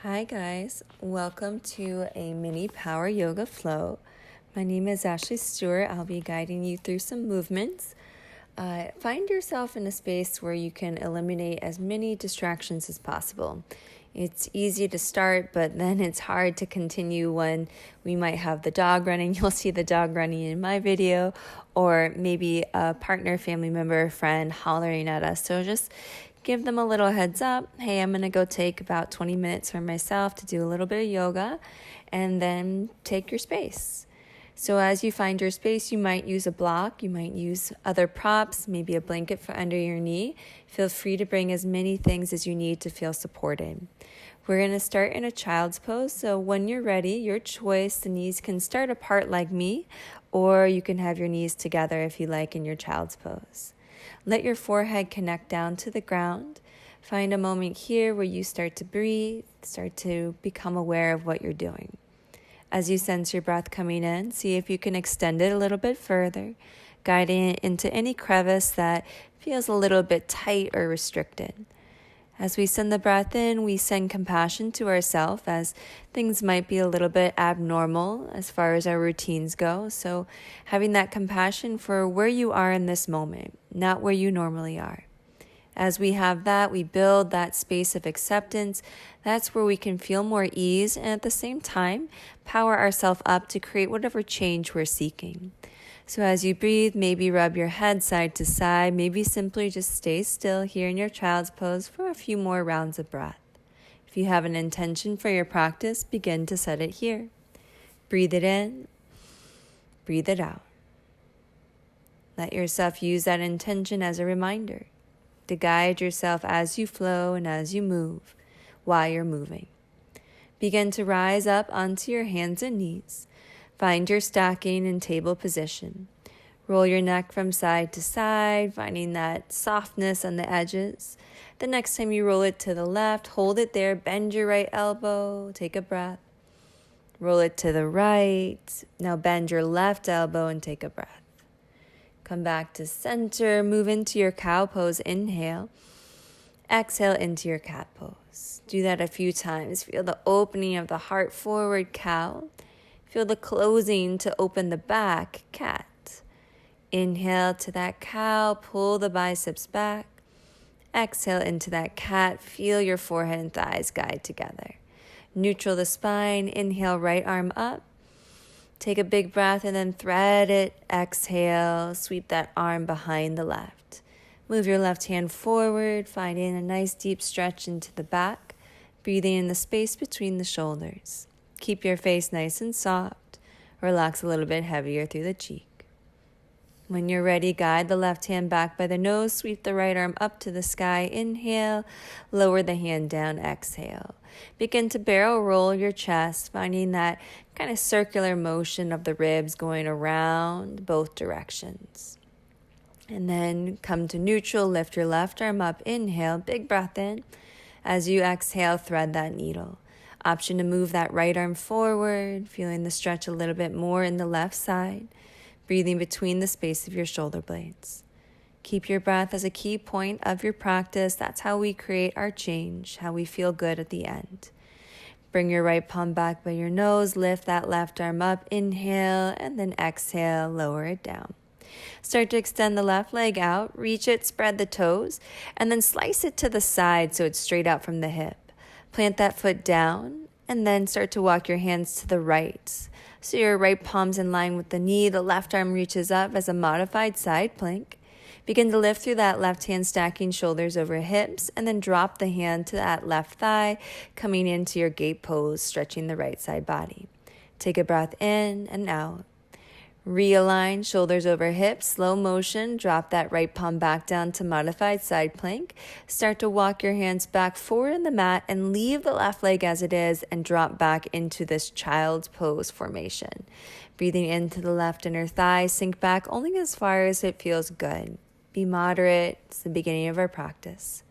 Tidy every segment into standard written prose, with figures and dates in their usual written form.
Hi guys, welcome to a mini power yoga flow. My name is Ashley Stewart. I'll be guiding you through some movements. Find yourself in a space where you can eliminate as many distractions as possible. It's easy to start, but then it's hard to continue when we might have the dog running. You'll see the dog running in my video, or maybe a partner, family member, friend hollering at us. So just give them a little heads up. Hey, I'm going to go take about 20 minutes for myself to do a little bit of yoga, and then take your space. So as you find your space, you might use a block, you might use other props, maybe a blanket for under your knee. Feel free to bring as many things as you need to feel supported. We're going to start in a child's pose. So when you're ready, your choice, the knees can start apart like me, or you can have your knees together if you like in your child's pose. Let your forehead connect down to the ground. Find a moment here where you start to breathe, start to become aware of what you're doing. As you sense your breath coming in, see if you can extend it a little bit further, guiding it into any crevice that feels a little bit tight or restricted. As we send the breath in, we send compassion to ourselves as things might be a little bit abnormal as far as our routines go. So having that compassion for where you are in this moment, not where you normally are. As we have that, we build that space of acceptance. That's where we can feel more ease and at the same time, power ourselves up to create whatever change we're seeking. So as you breathe, maybe rub your head side to side, maybe simply just stay still here in your child's pose for a few more rounds of breath. If you have an intention for your practice, begin to set it here. Breathe it in, breathe it out. Let yourself use that intention as a reminder to guide yourself as you flow and as you move while you're moving. Begin to rise up onto your hands and knees. Find your stacking and table position. Roll your neck from side to side, finding that softness on the edges. The next time you roll it to the left, hold it there, bend your right elbow, take a breath. Roll it to the right. Now bend your left elbow and take a breath. Come back to center, move into your cow pose, inhale. Exhale into your cat pose. Do that a few times. Feel the opening of the heart forward, cow. Feel the closing to open the back, cat. Inhale to that cow, pull the biceps back. Exhale into that cat, feel your forehead and thighs guide together. Neutral the spine, inhale, right arm up. Take a big breath and then thread it. Exhale, sweep that arm behind the left. Move your left hand forward, finding a nice deep stretch into the back, breathing in the space between the shoulders. Keep your face nice and soft. Relax a little bit heavier through the cheek. When you're ready, guide the left hand back by the nose, sweep the right arm up to the sky. Inhale, lower the hand down, exhale. Begin to barrel roll your chest, finding that kind of circular motion of the ribs going around both directions. And then come to neutral, lift your left arm up, inhale, big breath in. As you exhale, thread that needle. Option to move that right arm forward, feeling the stretch a little bit more in the left side, breathing between the space of your shoulder blades. Keep your breath as a key point of your practice. That's how we create our change, how we feel good at the end. Bring your right palm back by your nose, lift that left arm up, inhale, and then exhale, lower it down. Start to extend the left leg out, reach it, spread the toes, and then slice it to the side so it's straight out from the hip. Plant that foot down, and then start to walk your hands to the right. So your right palm's in line with the knee, the left arm reaches up as a modified side plank. Begin to lift through that left hand, stacking shoulders over hips, and then drop the hand to that left thigh, coming into your gate pose, stretching the right side body. Take a breath in and out. Realign, shoulders over hips, slow motion, drop that right palm back down to modified side plank. Start to walk your hands back forward in the mat and leave the left leg as it is and drop back into this child's pose formation. Breathing into the left inner thigh, sink back only as far as it feels good. Be moderate, it's the beginning of our practice.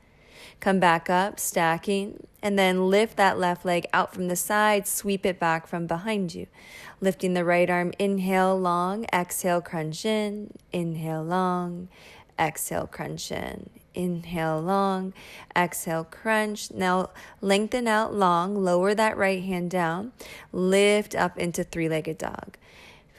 Come back up, stacking, and then lift that left leg out from the side, sweep it back from behind you. Lifting the right arm, inhale long, exhale, crunch in, inhale long, exhale, crunch in, Inhale long, exhale crunch. Now lengthen out long, lower that right hand down, lift up into three-legged dog.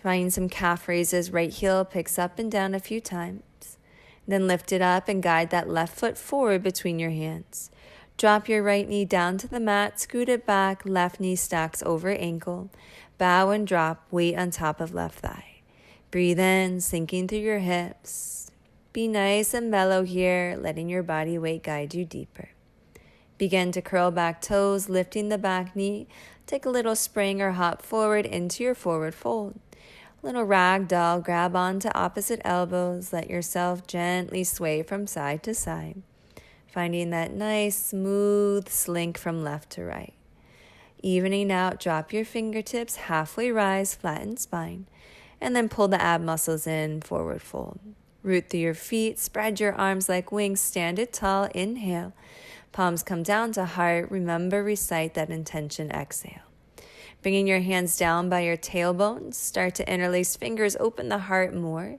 Find some calf raises, right heel picks up and down a few times. Then lift it up and guide that left foot forward between your hands. Drop your right knee down to the mat, scoot it back, left knee stacks over ankle. Bow and drop, weight on top of left thigh. Breathe in, sinking through your hips. Be nice and mellow here, letting your body weight guide you deeper. Begin to curl back toes, lifting the back knee. Take a little spring or hop forward into your forward fold. Little rag doll, grab onto opposite elbows. Let yourself gently sway from side to side. Finding that nice, smooth slink from left to right. Evening out, drop your fingertips, halfway rise, flatten spine. And then pull the ab muscles in, forward fold. Root through your feet, spread your arms like wings, stand it tall, inhale. Palms come down to heart, remember, recite that intention, exhale. Bringing your hands down by your tailbones, start to interlace fingers, open the heart more.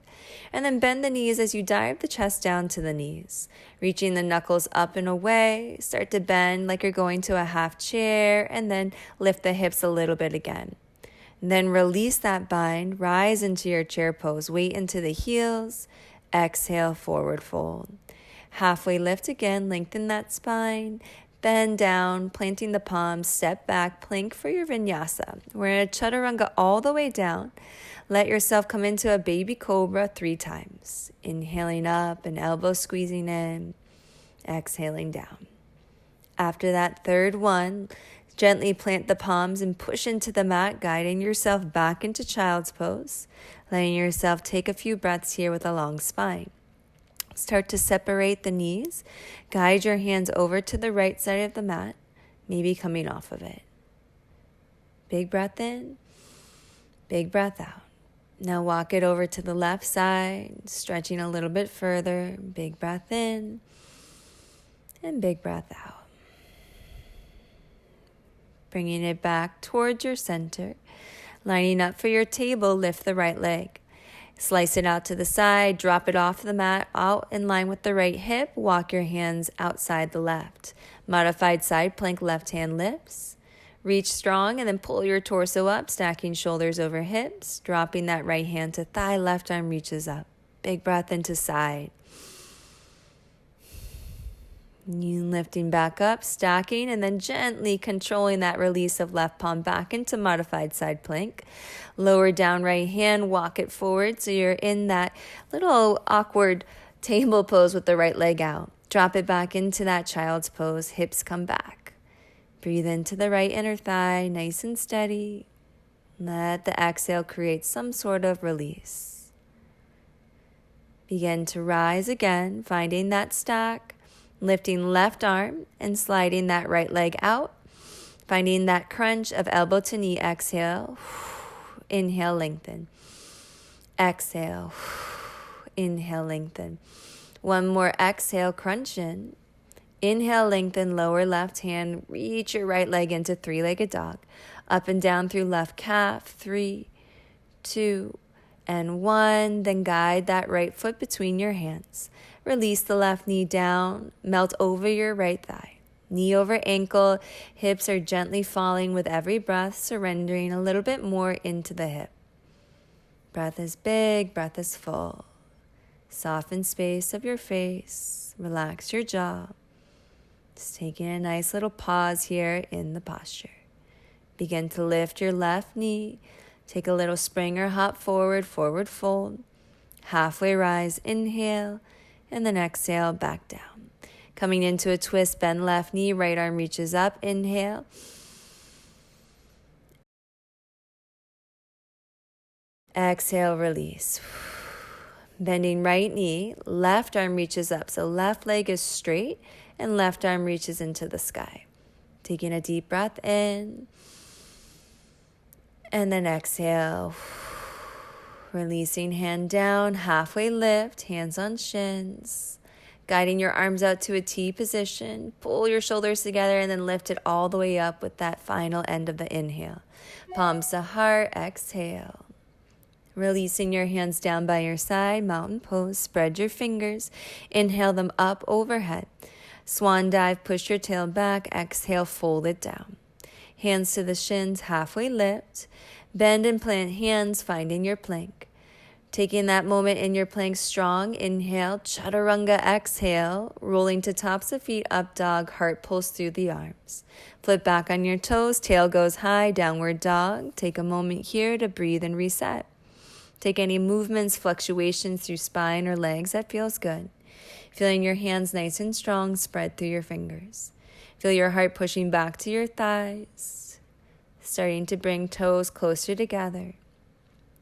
And then bend the knees as you dive the chest down to the knees. Reaching the knuckles up and away, start to bend like you're going to a half chair, and then lift the hips a little bit again. Then release that bind, rise into your chair pose, weight into the heels, exhale, forward fold. Halfway lift again, lengthen that spine, bend down, planting the palms, step back, plank for your vinyasa. We're in a chaturanga all the way down. Let yourself come into a baby cobra 3 times. Inhaling up and elbow squeezing in, exhaling down. After that third one, gently plant the palms and push into the mat, guiding yourself back into child's pose, letting yourself take a few breaths here with a long spine. Start to separate the knees. Guide your hands over to the right side of the mat, maybe coming off of it. Big breath in, big breath out. Now walk it over to the left side, stretching a little bit further. Big breath in and big breath out. Bringing it back towards your center. Lining up for your table, lift the right leg. Slice it out to the side, drop it off the mat, out in line with the right hip. Walk your hands outside the left. Modified side plank, left hand lifts. Reach strong and then pull your torso up, stacking shoulders over hips. Dropping that right hand to thigh, left arm reaches up. Big breath into side. You lifting back up, stacking, and then gently controlling that release of left palm back into modified side plank. Lower down right hand, walk it forward so you're in that little awkward table pose with the right leg out. Drop it back into that child's pose, hips come back. Breathe into the right inner thigh, nice and steady. Let the exhale create some sort of release. Begin to rise again, finding that stack. Lifting left arm and sliding that right leg out. Finding that crunch of elbow to knee, exhale. Inhale, lengthen. Exhale. Inhale, lengthen. One more exhale, crunch in. Inhale, lengthen, lower left hand. Reach your right leg into three-legged dog. Up and down through left calf. 3, 2, and 1. Then guide that right foot between your hands. Release the left knee down, melt over your right thigh. Knee over ankle, hips are gently falling with every breath, surrendering a little bit more into the hip. Breath is big, breath is full. Soften space of your face, relax your jaw. Just taking a nice little pause here in the posture. Begin to lift your left knee, take a little spring or hop forward, forward fold. Halfway rise, inhale. And then exhale, back down. Coming into a twist, bend left knee, right arm reaches up, inhale. Exhale, release. Bending right knee, left arm reaches up. So left leg is straight and left arm reaches into the sky. Taking a deep breath in. And then exhale. Releasing hand down, halfway lift, hands on shins. Guiding your arms out to a T position. Pull your shoulders together and then lift it all the way up with that final end of the inhale. Palms to heart, exhale. Releasing your hands down by your side, mountain pose. Spread your fingers. Inhale them up overhead. Swan dive, push your tail back. Exhale, fold it down. Hands to the shins, halfway lift. Bend and plant hands, finding your plank. Taking that moment in your plank strong, inhale, chaturanga, exhale, rolling to tops of feet, up dog, heart pulls through the arms. Flip back on your toes, tail goes high, downward dog. Take a moment here to breathe and reset. Take any movements, fluctuations through spine or legs that feels good. Feeling your hands nice and strong, spread through your fingers. Feel your heart pushing back to your thighs, starting to bring toes closer together.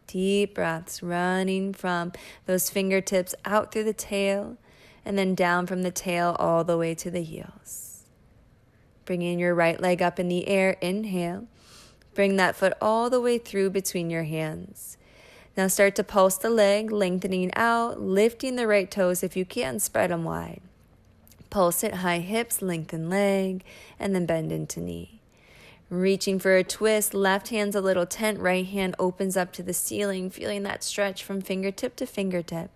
Deep breaths running from those fingertips out through the tail and then down from the tail all the way to the heels. Bringing your right leg up in the air, inhale. Bring that foot all the way through between your hands. Now start to pulse the leg, lengthening out, lifting the right toes if you can, spread them wide. Pulse it, high hips, lengthen leg, and then bend into knee. Reaching for a twist, left hand's a little tent, right hand opens up to the ceiling, feeling that stretch from fingertip to fingertip.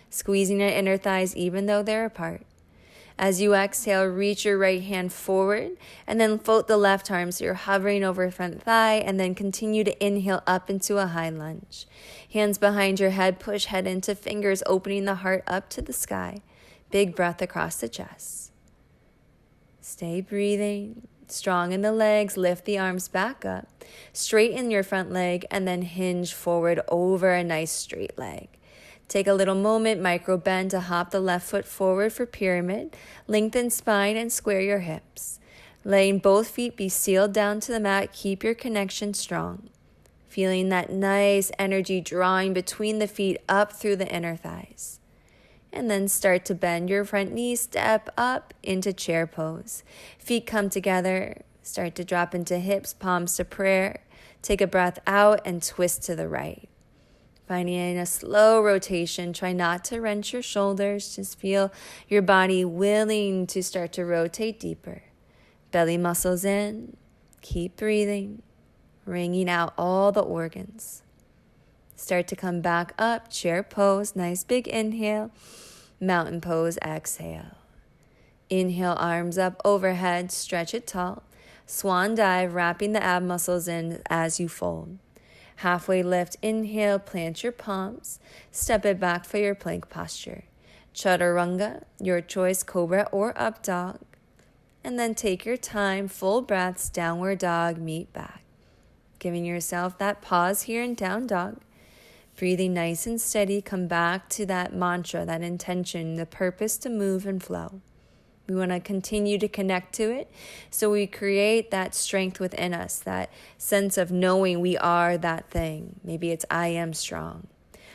Squeezing your inner thighs even though they're apart. As you exhale, reach your right hand forward and then float the left arm so you're hovering over front thigh, and then continue to inhale up into a high lunge. Hands behind your head, push head into fingers, opening the heart up to the sky. Big breath across the chest. Stay breathing. Strong in the legs, lift the arms back up. Straighten your front leg and then hinge forward over a nice straight leg. Take a little moment, micro bend to hop the left foot forward for pyramid. Lengthen spine and square your hips. Letting both feet be sealed down to the mat, keep your connection strong. Feeling that nice energy drawing between the feet up through the inner thighs. And then start to bend your front knee, step up into chair pose. Feet come together, start to drop into hips, palms to prayer. Take a breath out and twist to the right. Finding a slow rotation, try not to wrench your shoulders, just feel your body willing to start to rotate deeper. Belly muscles in, keep breathing, wringing out all the organs. Start to come back up, chair pose, nice big inhale. Mountain pose, exhale. Inhale, arms up overhead, stretch it tall. Swan dive, wrapping the ab muscles in as you fold. Halfway lift, inhale, plant your palms. Step it back for your plank posture. Chaturanga, your choice, cobra or up dog. And then take your time, full breaths, downward dog, meet back. Giving yourself that pause here in down dog. Breathing nice and steady, come back to that mantra, that intention, the purpose to move and flow. We want to continue to connect to it so we create that strength within us, that sense of knowing we are that thing. Maybe it's I am strong.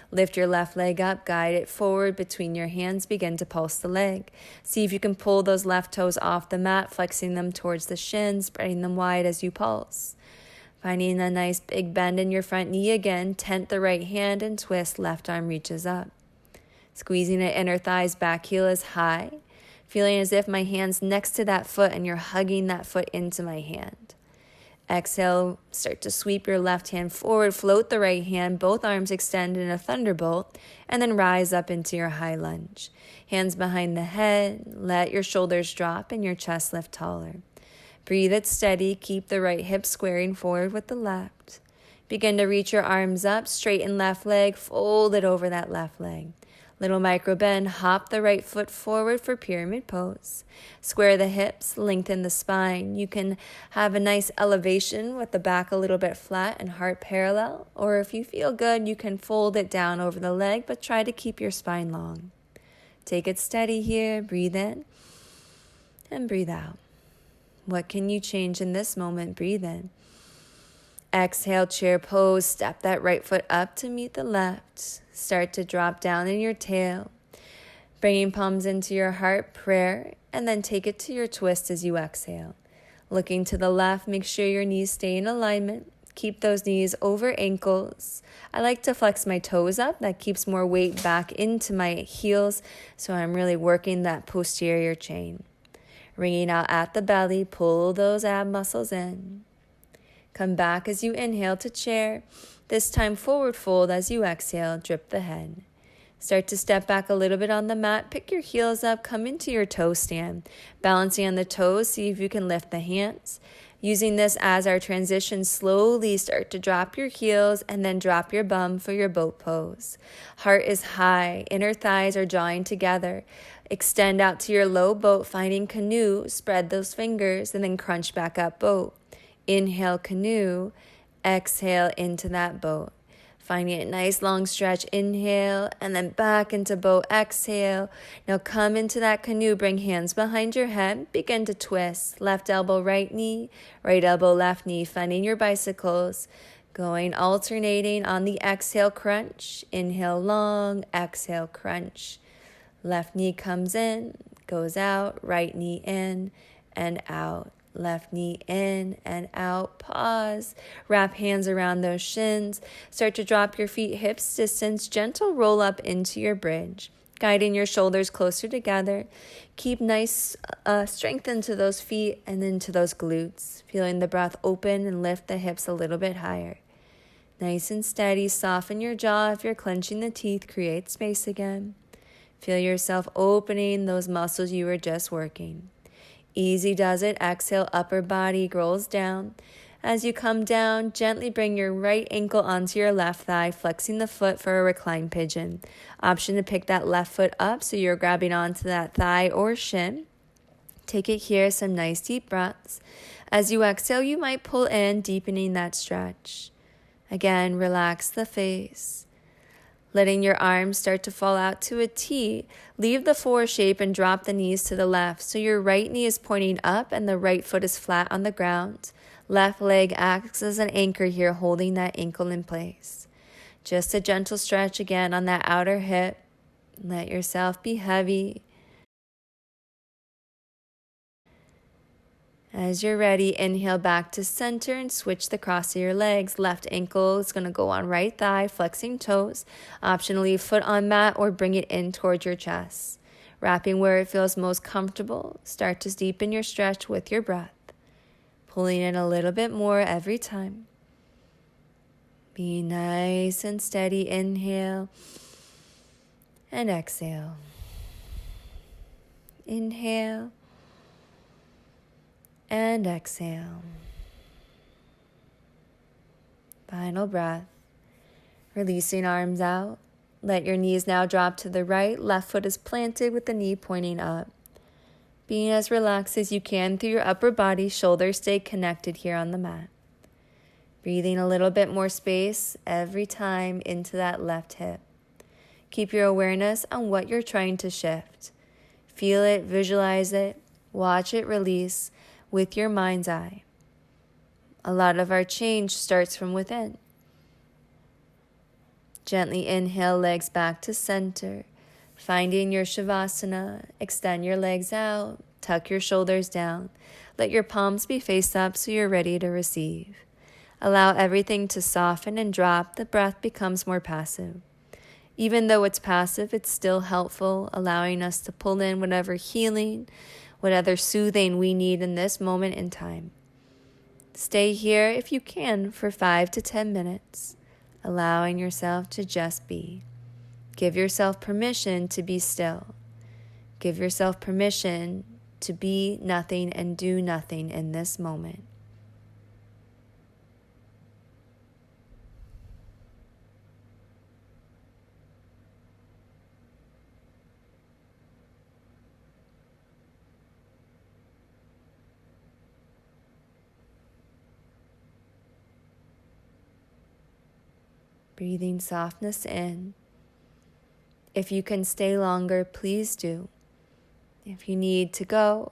Lift your left leg up, guide it forward between your hands, begin to pulse the leg. See if you can pull those left toes off the mat, flexing them towards the shins, spreading them wide as you pulse. Finding a nice big bend in your front knee again, tent the right hand and twist, left arm reaches up. Squeezing the inner thighs, back heel is high. Feeling as if my hand's next to that foot and you're hugging that foot into my hand. Exhale, start to sweep your left hand forward, float the right hand, both arms extend in a thunderbolt, and then rise up into your high lunge. Hands behind the head, let your shoulders drop and your chest lift taller. Breathe it steady, keep the right hip squaring forward with the left. Begin to reach your arms up, straighten left leg, fold it over that left leg. Little micro bend, hop the right foot forward for pyramid pose. Square the hips, lengthen the spine. You can have a nice elevation with the back a little bit flat and heart parallel, or if you feel good, you can fold it down over the leg, but try to keep your spine long. Take it steady here, breathe in and breathe out. What can you change in this moment? Breathe in. Exhale, chair pose. Step that right foot up to meet the left. Start to drop down in your tail. Bringing palms into your heart, prayer, and then take it to your twist as you exhale. Looking to the left, make sure your knees stay in alignment. Keep those knees over ankles. I like to flex my toes up. That keeps more weight back into my heels, so I'm really working that posterior chain. Wringing out at the belly, pull those ab muscles in. Come back as you inhale to chair. This time forward fold as you exhale, drip the head. Start to step back a little bit on the mat. Pick your heels up, come into your toe stand. Balancing on the toes, see if you can lift the hands. Using this as our transition, slowly start to drop your heels and then drop your bum for your boat pose. Heart is high, inner thighs are drawing together. Extend out to your low boat, finding canoe, spread those fingers, and then crunch back up boat. Inhale canoe, exhale into that boat. Finding a nice long stretch, inhale, and then back into boat, exhale. Now come into that canoe, bring hands behind your head, begin to twist. Left elbow, right elbow, left knee, finding your bicycles. Going alternating on the exhale, crunch. Inhale long, exhale, crunch. Left knee comes in, goes out, right knee in and out. Left knee in and out. Pause. Wrap hands around those shins. Start to drop your feet hips distance. Gentle roll up into your bridge. Guiding your shoulders closer together. Keep nice strength into those feet and into those glutes. Feeling the breath open and lift the hips a little bit higher. Nice and steady. Soften your jaw. If you're clenching the teeth, create space again. Feel yourself opening those muscles you were just working. Easy does it. Exhale, upper body rolls down. As you come down, gently bring your right ankle onto your left thigh, flexing the foot for a reclined pigeon. Option to pick that left foot up so you're grabbing onto that thigh or shin. Take it here, some nice deep breaths. As you exhale, you might pull in, deepening that stretch. Again, relax the face. Letting your arms start to fall out to a T. Leave the 4 shape and drop the knees to the left. So your right knee is pointing up and the right foot is flat on the ground. Left leg acts as an anchor here, holding that ankle in place. Just a gentle stretch again on that outer hip. Let yourself be heavy. As you're ready, inhale back to center and switch the cross of your legs. Left ankle is going to go on right thigh, flexing toes. Optionally, foot on mat or bring it in towards your chest. Wrapping where it feels most comfortable. Start to deepen your stretch with your breath. Pulling in a little bit more every time. Be nice and steady. Inhale and exhale. Inhale. And exhale. Final breath. Releasing arms out. Let your knees now drop to the right. Left foot is planted with the knee pointing up. Being as relaxed as you can through your upper body. Shoulders stay connected here on the mat. Breathing a little bit more space every time into that left hip. Keep your awareness on what you're trying to shift. Feel it, visualize it, watch it release. With your mind's eye. A lot of our change starts from within. Gently inhale, legs back to center. Finding your Shavasana, extend your legs out, tuck your shoulders down. Let your palms be face up so you're ready to receive. Allow everything to soften and drop. The breath becomes more passive. Even though it's passive, it's still helpful, allowing us to pull in whatever healing, whatever soothing we need in this moment in time. Stay here if you can for 5 to 10 minutes, allowing yourself to just be. Give yourself permission to be still. Give yourself permission to be nothing and do nothing in this moment. Breathing softness in. If you can stay longer, please do. If you need to go,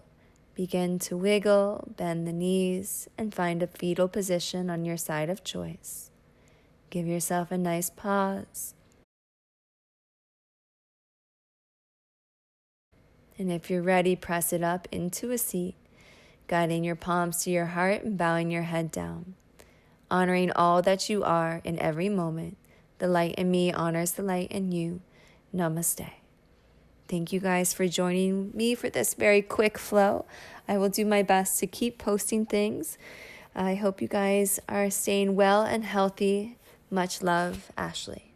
begin to wiggle, bend the knees, and find a fetal position on your side of choice. Give yourself a nice pause. And if you're ready, press it up into a seat, guiding your palms to your heart and bowing your head down. Honoring all that you are in every moment. The light in me honors the light in you. Namaste. Thank you guys for joining me for this very quick flow. I will do my best to keep posting things I hope you guys are staying well and healthy. Much love, Ashley.